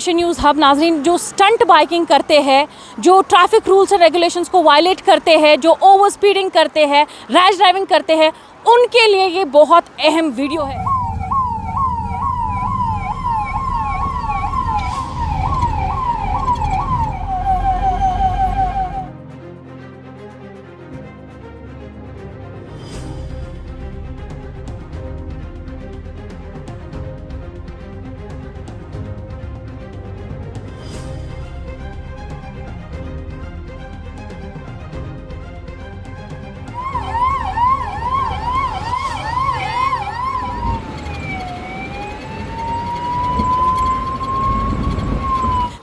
Asian news hub नाज़रीन, जो stunt biking करते हैं, जो ट्रैफिक रूल्स एंड रेगुलेशंस को वायलेट करते हैं, जो ओवर स्पीडिंग करते हैं, रैश ड्राइविंग करते हैं, उनके लिए ये बहुत अहम वीडियो है।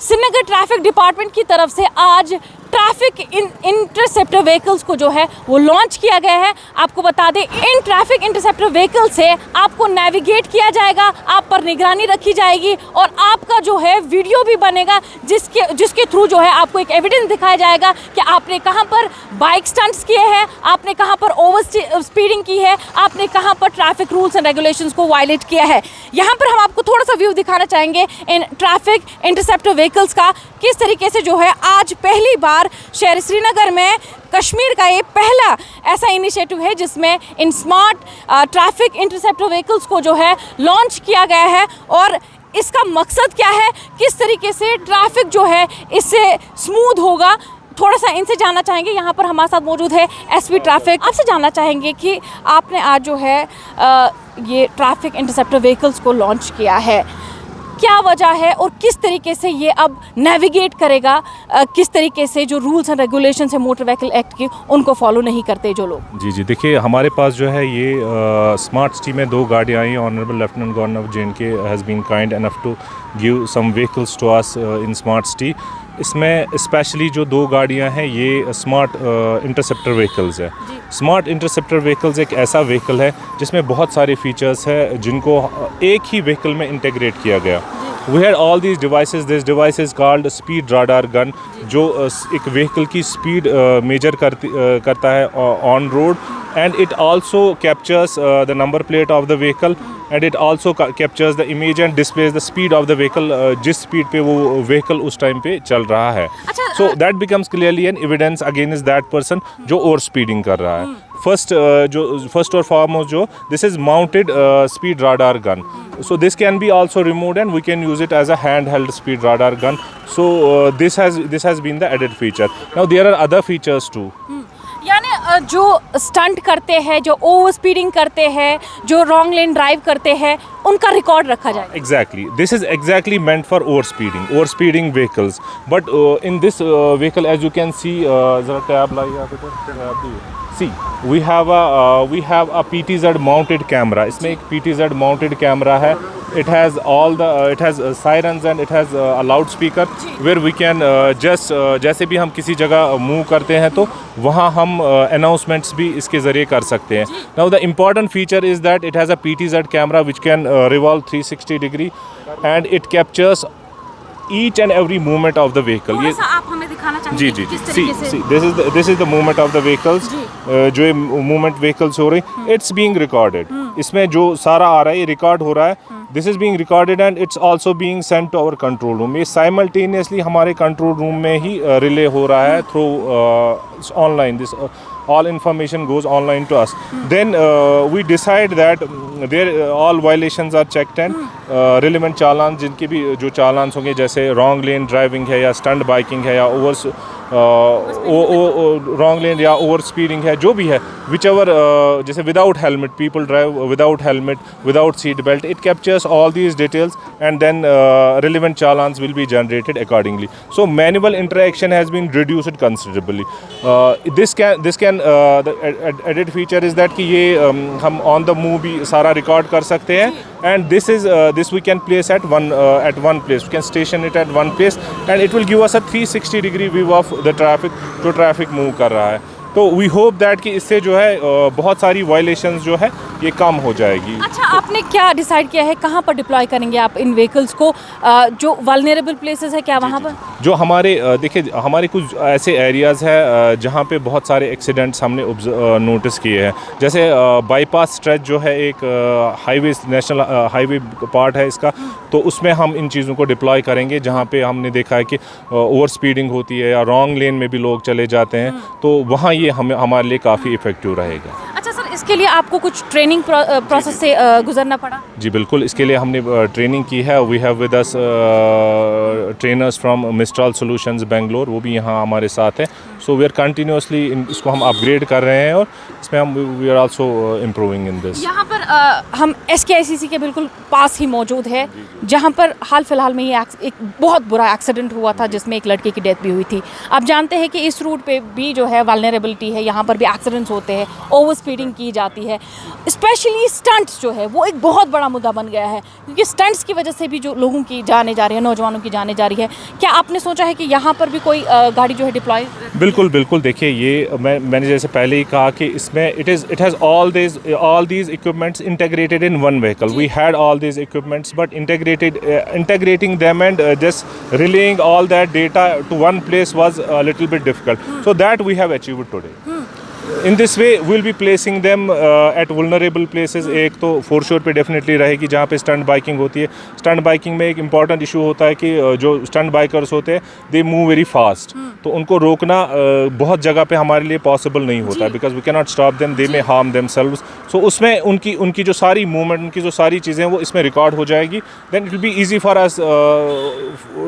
श्रीनगर ट्रैफिक डिपार्टमेंट की तरफ से आज ट्रैफिक इंटरसेप्टर व्हीकल्स को जो है वो लॉन्च किया गया है। आपको बता दें, इन ट्रैफिक इंटरसेप्टर व्हीकल से आपको नेविगेट किया जाएगा, आप पर निगरानी रखी जाएगी और आपका जो है वीडियो भी बनेगा, जिसके थ्रू जो है आपको एक एविडेंस दिखाया जाएगा कि आपने कहां पर बाइक स्टंट्स किए हैं, आपने कहां पर ओवर स्पीडिंग की है, आपने कहां पर ट्रैफिक रूल्स एंड रेगुलेशंस को वायलेट किया है। यहाँ पर हम आपको थोड़ा सा व्यू दिखाना चाहेंगे इन ट्रैफिक इंटरसेप्टर व्हीकल्स का, किस तरीके से जो है आज पहली बार शहर श्रीनगर में कश्मीर का ये पहला ऐसा इनिशिएटिव है जिसमें इन स्मार्ट ट्रैफिक इंटरसेप्टर व्हीकल्स को जो है लॉन्च किया गया है। और इसका मकसद क्या है, किस तरीके से ट्रैफिक जो है इससे स्मूथ होगा, थोड़ा सा इनसे जानना चाहेंगे। यहाँ पर हमारे साथ मौजूद है एसपी ट्रैफिक। आपसे जानना चाहेंगे कि आपने आज जो है ये ट्रैफिक इंटरसेप्टर व्हीकल्स को लॉन्च किया है, क्या वजह है और किस तरीके से ये अब नेविगेट करेगा, किस तरीके से जो रूल्स एंड रेगुलेशंस है मोटर व्हीकल एक्ट की उनको फॉलो नहीं करते जो लोग। जी देखिए, हमारे पास जो है ये स्मार्ट सिटी में 2 गाड़ियाँ आई। Honourable lieutenant governor of J&K has been kind enough to give some vehicles to us in smart city. इसमें स्पेशली जो 2 गाड़ियाँ हैं ये स्मार्ट इंटरसेप्टर व्हीकल्स है। स्मार्ट इंटरसेप्टर व्हीकल्स एक ऐसा व्हीकल है जिसमें बहुत सारे फीचर्स है जिनको एक ही व्हीकल में इंटीग्रेट किया गया। We had all these devices. This device is called speed radar gun, जो एक व्हीकल की स्पीड मेजर करता है on road, and it also captures the number plate of the vehicle, and it also captures the image and displays the speed of the vehicle, जिस speed पे वो vehicle उस time पे चल रहा है। So that becomes clearly an evidence against that person जो over speeding कर रहा है। फर्स्ट और फॉरमोस्ट जो this is mounted speed radar gun. So this can be also removed and we can use it as a handheld speed radar gun. So this has been the added feature. Now there are other features too. यानी जो stunt करते हैं, जो over speeding करते हैं, जो wrong लेन drive करते हैं, उनका रिकॉर्ड रखा जाए। Exactly. This is exactly meant for overspeeding vehicles. But in this vehicle, as you can see, जरा टैब लाइए आप इधर। See, we have a PTZ mounted camera. इसमें एक PTZ mounted camera है। It has sirens and it has a loudspeaker where we can जैसे भी हम किसी जगह मूव करते हैं तो वहाँ हम announcements भी इसके ज़रिए कर सकते हैं। Now the important feature is that it has a PTZ camera which can revolve 360 degree and it captures each and every movement of the vehicle. ये आप हमें दिखाना चाहेंगे जी किस तरीके से? See, this is the movement of the vehicles. जो ये मूवमेंट व्हीकल्स हो रही, इट्स बीइंग रिकॉर्डेड। इसमें जो सारा आ रहा है ये रिकॉर्ड हो रहा है। This is being recorded and it's also being sent to our control room. ये साइमल्टेनियसली हमारे कंट्रोल रूम में ही रिले हो रहा है through online. This all information goes online to us. Then we decide that all violations are checked and relevant चालान, जिनके भी जो चालान होंगे, जैसे रॉन्ग लेन ड्राइविंग है या स्टंट बाइकिंग है या रॉन्ग लेन या ओवर स्पीडिंग है, जो भी है, विच एवर, जैसे without helmet, people drive without helmet, without seat belt, it captures all these details and then relevant challans will be generated accordingly. So manual interaction has been reduced considerably. This can the added feature is that कि ये हम on the move भी सारा record कर सकते हैं, and this we can place at one place. We can station it at one place and it will give us a 360 degree view of the traffic, जो traffic move कर रहा है। तो वी होप दैट कि इससे जो है बहुत सारी वायलेशंस जो है ये कम हो जाएगी। अच्छा, आपने क्या डिसाइड किया है, कहाँ पर डिप्लॉय करेंगे आप इन व्हीकल्स को? जो वल्नरेबल प्लेसेस है क्या वहाँ पर? जो हमारे देखिए हमारे कुछ ऐसे एरियाज़ है जहाँ पे बहुत सारे एक्सीडेंट्स हमने नोटिस किए हैं। जैसे बाईपास स्ट्रेच जो है एक हाईवे नेशनल हाईवे पार्ट है इसका, तो उसमें हम इन चीज़ों को डिप्लॉय करेंगे जहाँ पे हमने देखा है कि ओवर स्पीडिंग होती है या रॉन्ग लेन में भी लोग चले जाते हैं, तो वहाँ ये हमारे लिए काफ़ी इफ़ेक्टिव रहेगा। अच्छा सर, इसके लिए आपको कुछ ट्रेनिंग प्रोसेस से गुजरना पड़ा? जी बिल्कुल, इसके लिए हमने ट्रेनिंग की है। We have with us trainers from Mistral solutions Bangalore, वो भी यहाँ हमारे साथ हैं। सो वी आर कंटिन्यूसली इसको हम अपग्रेड कर रहे हैं और इसमें हम we are also improving in this. यहाँ पर हम SKICC के बिल्कुल पास ही मौजूद है, जहाँ पर हाल फिलहाल में ही एक बहुत बुरा एक्सीडेंट हुआ था जिसमें एक लड़के की डेथ भी हुई थी। आप जानते हैं कि इस रूट पे भी जो है वल्नरेबिलिटी है, यहाँ पर भी एक्सीडेंट्स होते हैं, ओवर स्पीडिंग की जाती है। स्पेशली स्टंट्स जो है वो एक बहुत बड़ा मुद्दा बन गया है, क्योंकि स्टंट्स की वजह से भी जो लोगों की जाने जा रही है, नौजवानों की जाने जा रही है। क्या आपने सोचा है कि यहाँ पर भी कोई गाड़ी जो है डिप्लॉय? बिल्कुल बिल्कुल, देखिए ये मैंने जैसे पहले ही कहा कि इसमें it has all these equipments integrated in one vehicle. We had all these equipments, but integrating them and just relaying all that data to one place was a little bit difficult. So that we have achieved today. In this way we'll be placing them at vulnerable places. एक तो for sure पे definitely रहेगी जहाँ पे stunt biking होती है। Stunt biking में एक इम्पॉर्टेंट इशू होता है कि जो स्टंट बाइकर्स होते हैं दे मूव वेरी फास्ट, तो उनको रोकना बहुत जगह पे हमारे लिए पॉसिबल नहीं होता है, because we can not stop them, they may harm themselves. So उसमें उनकी जो सारी मूवमेंट, उनकी जो सारी चीज़ें वो इसमें रिकॉर्ड हो जाएगी। Then it will be easy for us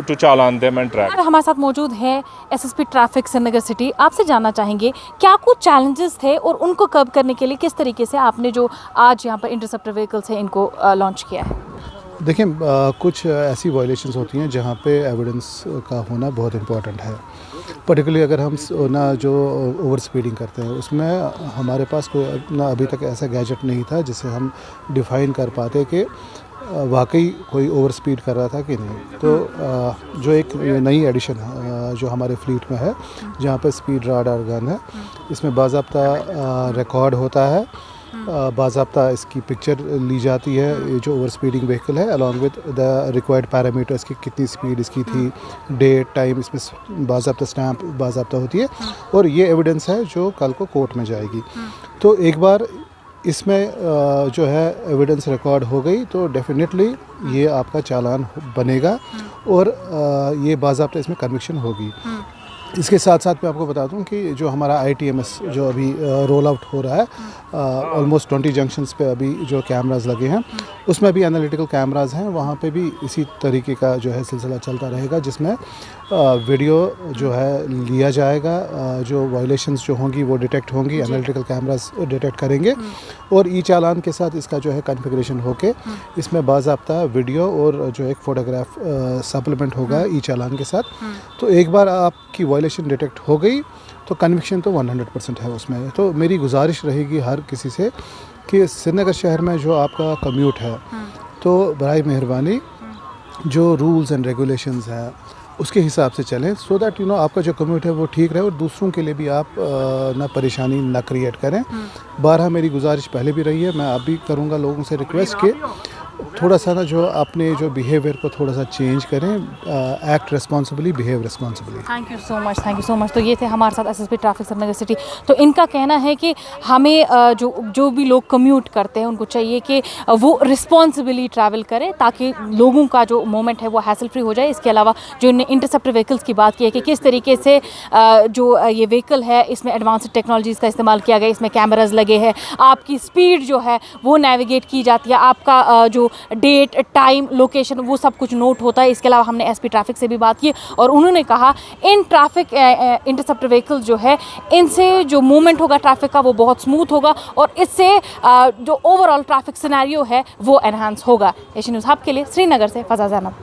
to challan them and track. हमारे साथ मौजूद है SSP ट्रैफिक श्रीनगर सिटी। आपसे जानना चाहेंगे क्या कुछ चैलेंजेस थे और उनको कब करने के लिए किस तरीके से आपने जो आज यहाँ पर इंटरसेप्टर व्हीकल्स हैं इनको लॉन्च किया है? देखिए कुछ ऐसी वायलेशंस होती हैं जहाँ पे एविडेंस का होना बहुत इम्पॉर्टेंट है। पर्टिकुलरली अगर हम ना जो ओवर स्पीडिंग करते हैं उसमें हमारे पास कोई ना अभी तक ऐसा गैजेट नहीं था जिससे हम डिफ़ाइन कर पाते कि वाकई कोई ओवर स्पीड कर रहा था कि नहीं। तो जो एक नई एडिशन जो हमारे फ्लीट में है जहाँ पे स्पीड राडार गन है, इसमें बाज़ाब्ता रिकॉर्ड होता है, बाज़ाब्ता इसकी पिक्चर ली जाती है, ये जो ओवर स्पीडिंग व्हीकल है along with the required parameters की कितनी स्पीड इसकी थी, डेट टाइम, इसमें बाज़ाब्ता स्टैंप बाज़ाब्ता होती है और ये एविडेंस है जो कल को कोर्ट में जाएगी। तो एक बार इसमें जो है एविडेंस रिकॉर्ड हो गई तो डेफिनेटली ये आपका चालान बनेगा और ये बाज़ाब्ता इसमें कन्विक्शन होगी। इसके साथ साथ मैं आपको बता दूं कि जो हमारा ITMS जो अभी रोल आउट हो रहा है, ऑलमोस्ट 20 जंक्शंस पे अभी जो कैमरास लगे हैं उसमें भी एनालिटिकल कैमरास हैं, वहाँ पे भी इसी तरीके का जो है सिलसिला चलता रहेगा जिसमें वीडियो जो है लिया जाएगा, जो वायलेशंस जो होंगी वो डिटेक्ट होंगी, एनालिटिकल कैमरास डिटेक्ट करेंगे और ई चालान के साथ इसका जो है कॉन्फ़िगरेशन होके इसमें बाज़ाब्ता वीडियो और जो एक फ़ोटोग्राफ सप्लीमेंट होगा ई चालान के साथ। तो एक बार आपकी वायलेशन डिटेक्ट हो गई तो कन्विक्शन तो 100% है उसमें। तो मेरी गुजारिश रहेगी हर किसी से कि श्रीनगर शहर में जो आपका कम्यूट है तो बराए मेहरबानी जो रूल्स एंड रेगुलेशंस हैं उसके हिसाब से चलें, सो दैट आपका जो कम्यूट है वो ठीक रहे और दूसरों के लिए भी आप ना परेशानी ना क्रिएट करें। बारहा मेरी गुजारिश पहले भी रही है, मैं अब भी करूँगा लोगों से रिक्वेस्ट कि थोड़ा सा ना जो अपने जो बिहेवियर को थोड़ा सा चेंज करें, act responsibly, behave responsibly. Thank you so much, thank you so much. तो ये थे हमारे साथ SSP ट्रैफिक श्रीनगर सिटी। तो इनका कहना है कि हमें जो भी लोग कम्यूट करते हैं उनको चाहिए कि वो रिस्पॉन्सिबली ट्रैवल करें ताकि लोगों का जो मोमेंट है वो हैसल फ्री हो जाए। इसके अलावा जो इन्हें इंटरसेप्टर व्हीकल्स की बात की है कि किस तरीके से जो ये व्हीकल है इसमें एडवांस्ड टेक्नोलॉजीज़ का इस्तेमाल किया गया, इसमें कैमराज लगे हैं, आपकी स्पीड जो है वो नेविगेट की जाती है, आपका जो डेट टाइम लोकेशन वो सब कुछ नोट होता है। इसके अलावा हमने SP ट्रैफिक से भी बात की और उन्होंने कहा इन ट्रैफिक इंटरसेप्टर व्हीकल जो है इनसे जो मूवमेंट होगा ट्रैफिक का वो बहुत स्मूथ होगा और इससे जो ओवरऑल ट्रैफिक सिनेरियो है वो एनहांस होगा। एशियन न्यूज़ हब के लिए श्रीनगर से फज़ा ज़ैनब।